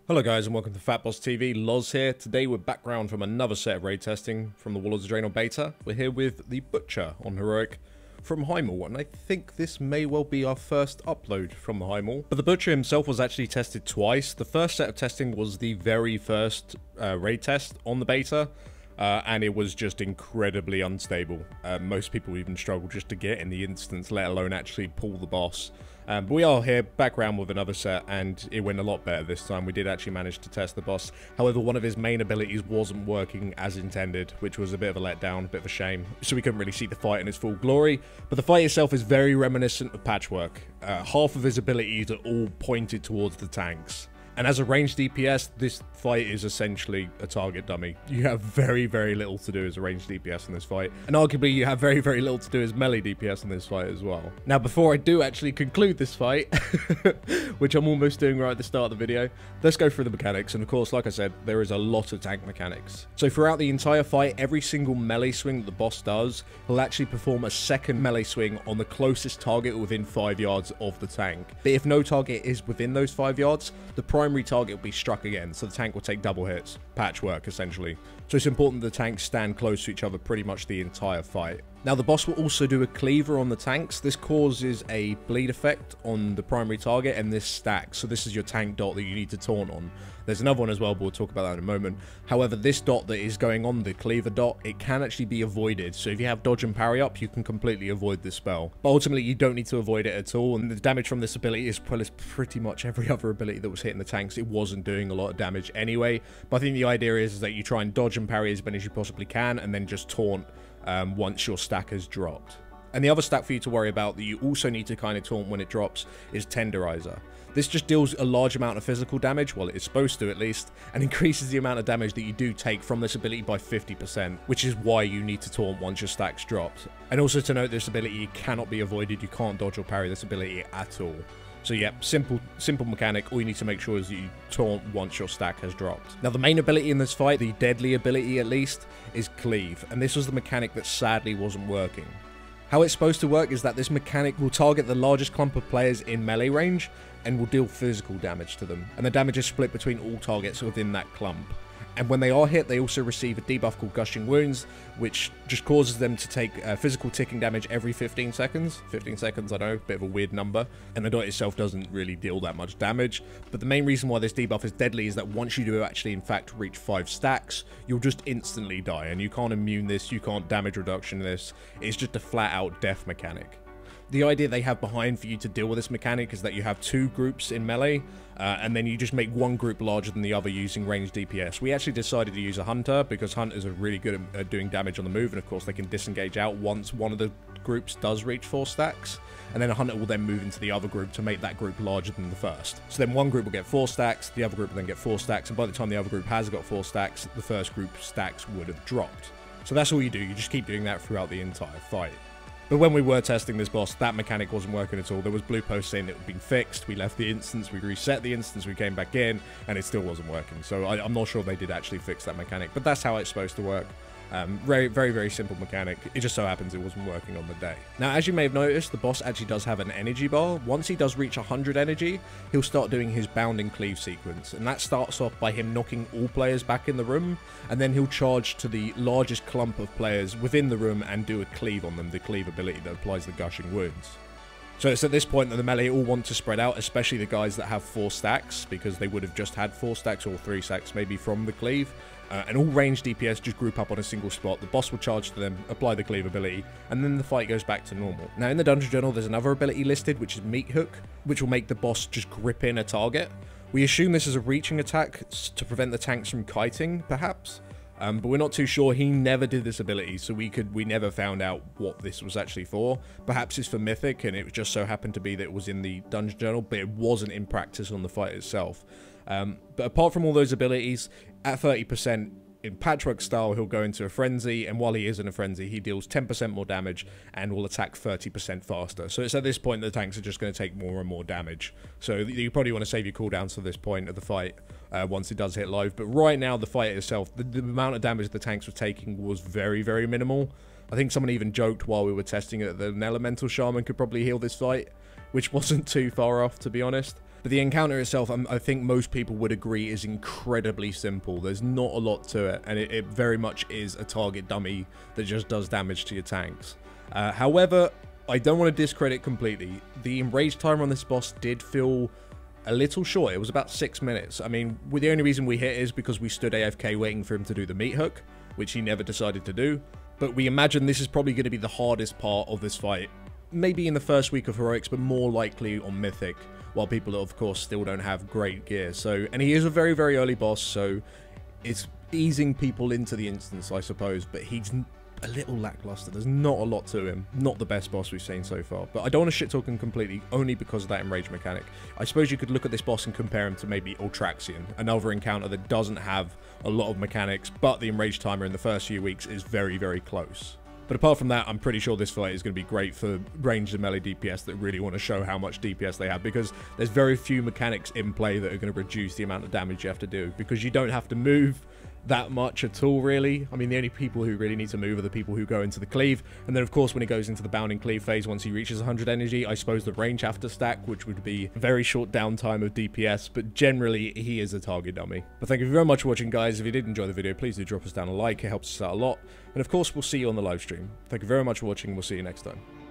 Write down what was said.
Hello guys and welcome to FatbossTV, Loz here. Today we're back round from another set of raid testing from the Warlords of Draenor beta. We're here with the Butcher on Heroic from Highmaul, and I think this may well be our first upload from the Highmaul. But the Butcher himself was actually tested twice. The first set of testing was the very first raid test on the beta, and it was just incredibly unstable. Most people even struggle just to get in the instance, let alone actually pull the boss. But we are here back round with another set, and it went a lot better this time. We did actually manage to test the boss. However, one of his main abilities wasn't working as intended, which was a bit of a letdown, a bit of a shame. So we couldn't really see the fight in its full glory. But the fight itself is very reminiscent of Patchwork. Half of his abilities are all pointed towards the tanks. And as a ranged DPS, this fight is essentially a target dummy. You have very, very little to do as a ranged DPS in this fight. And arguably, you have very, very little to do as melee DPS in this fight as well. Now, before I do actually conclude this fight, which I'm almost doing right at the start of the video, let's go through the mechanics. And of course, like I said, there is a lot of tank mechanics. So throughout the entire fight, every single melee swing that the boss does, he'll actually perform a second melee swing on the closest target within 5 yards of the tank. But if no target is within those 5 yards, the primary target will be struck again, so the tank will take double hits. Patchwork, essentially. So it's important that the tanks stand close to each other pretty much the entire fight. Now, the boss will also do a cleaver on the tanks. This causes a bleed effect on the primary target, and this stacks. So this is your tank dot that you need to taunt on. There's another one as well, but we'll talk about that in a moment. However, this dot that is going on, the cleaver dot, it can actually be avoided. So if you have dodge and parry up, you can completely avoid this spell. But ultimately, you don't need to avoid it at all. And the damage from this ability, as well as pretty much every other ability that was hitting the tanks, it wasn't doing a lot of damage anyway. But I think the idea is that you try and dodge and parry as many as you possibly can, and then just taunt once your stack has dropped. And the other stack for you to worry about that you also need to kind of taunt when it drops is Tenderizer. This just deals a large amount of physical damage, well, it's supposed to at least, and increases the amount of damage that you do take from this ability by 50%, which is why you need to taunt once your stack's dropped. And also to note, this ability cannot be avoided. You can't dodge or parry this ability at all. So yeah, simple mechanic. All you need to make sure is that you taunt once your stack has dropped. Now, the main ability in this fight, the deadly ability at least, is Cleave, and this was the mechanic that sadly wasn't working. How it's supposed to work is that this mechanic will target the largest clump of players in melee range and will deal physical damage to them, and the damage is split between all targets within that clump. And when they are hit, they also receive a debuff called Gushing Wounds, which just causes them to take physical ticking damage every 15 seconds. 15 seconds, I know, bit of a weird number. And the dot itself doesn't really deal that much damage. But the main reason why this debuff is deadly is that once you do actually, in fact, reach 5 stacks, you'll just instantly die. And you can't immune this, you can't damage reduction this. It's just a flat-out death mechanic. The idea they have behind for you to deal with this mechanic is that you have 2 groups in melee, and then you just make one group larger than the other using ranged DPS. We actually decided to use a Hunter because Hunters are really good at doing damage on the move, and of course they can disengage out once one of the groups does reach 4 stacks, and then a Hunter will then move into the other group to make that group larger than the first. So then one group will get 4 stacks, the other group will then get 4 stacks, and by the time the other group has got 4 stacks, the first group stacks would have dropped. So that's all you do, you just keep doing that throughout the entire fight. But when we were testing this boss, that mechanic wasn't working at all. There was blue posts saying it had been fixed. We left the instance, we reset the instance, we came back in, and it still wasn't working. So I'm not sure they did actually fix that mechanic, but that's how it's supposed to work. Very, very, very simple mechanic. It just so happens it wasn't working on the day. Now, as you may have noticed, the boss actually does have an energy bar. Once he does reach 100 energy, he'll start doing his bounding cleave sequence. And that starts off by him knocking all players back in the room, and then he'll charge to the largest clump of players within the room and do a cleave on them, the cleave ability that applies the gushing wounds. So it's at this point that the melee all want to spread out, especially the guys that have 4 stacks, because they would have just had 4 stacks or 3 stacks maybe from the cleave. And all ranged DPS just group up on a single spot. The boss will charge to them, apply the cleave ability, and then the fight goes back to normal. Now, in the Dungeon Journal, there's another ability listed, which is Meat Hook, which will make the boss just grip in a target. We assume this is a reaching attack to prevent the tanks from kiting, perhaps. But we're not too sure. He never did this ability, so we never found out what this was actually for. Perhaps it's for Mythic, and it just so happened to be that it was in the Dungeon Journal, but it wasn't in practice on the fight itself. But apart from all those abilities, at 30%, in Patchwork style, he'll go into a frenzy, and while he is in a frenzy, he deals 10% more damage and will attack 30% faster. So it's at this point that the tanks are just going to take more and more damage. So you probably want to save your cooldowns to this point of the fight once it does hit live. But right now, the fight itself, the amount of damage the tanks were taking was very, very minimal. I think someone even joked while we were testing it that an Elemental Shaman could probably heal this fight, which wasn't too far off, to be honest. But the encounter itself, I think most people would agree, is incredibly simple. There's not a lot to it, and it very much is a target dummy that just does damage to your tanks. However, I don't want to discredit completely. The enrage timer on this boss did feel a little short. It was about 6 minutes. I mean, the only reason we hit is because we stood AFK waiting for him to do the meat hook, which he never decided to do. But we imagine this is probably going to be the hardest part of this fight. Maybe in the first week of Heroics, but more likely on Mythic, while people, of course, still don't have great gear. So, and he is a very, very early boss, so it's easing people into the instance, I suppose, but he's a little lackluster. There's not a lot to him. Not the best boss we've seen so far. But I don't want to shit-talk him completely, only because of that enrage mechanic. I suppose you could look at this boss and compare him to maybe Ultraxian, another encounter that doesn't have a lot of mechanics, but the enrage timer in the first few weeks is very, very close. But apart from that, I'm pretty sure this fight is going to be great for ranged and melee DPS that really want to show how much DPS they have, because there's very few mechanics in play that are going to reduce the amount of damage you have to do, because you don't have to move that much at all, really. I mean, the only people who really need to move are the people who go into the cleave, and then of course when he goes into the bounding cleave phase, once he reaches 100 energy, I suppose the range have to stack, which would be a very short downtime of DPS, but generally he is a target dummy. But thank you very much for watching, guys. If you did enjoy the video, please do drop us down a like. It helps us out a lot, and of course we'll see you on the live stream. Thank you very much for watching, and we'll see you next time.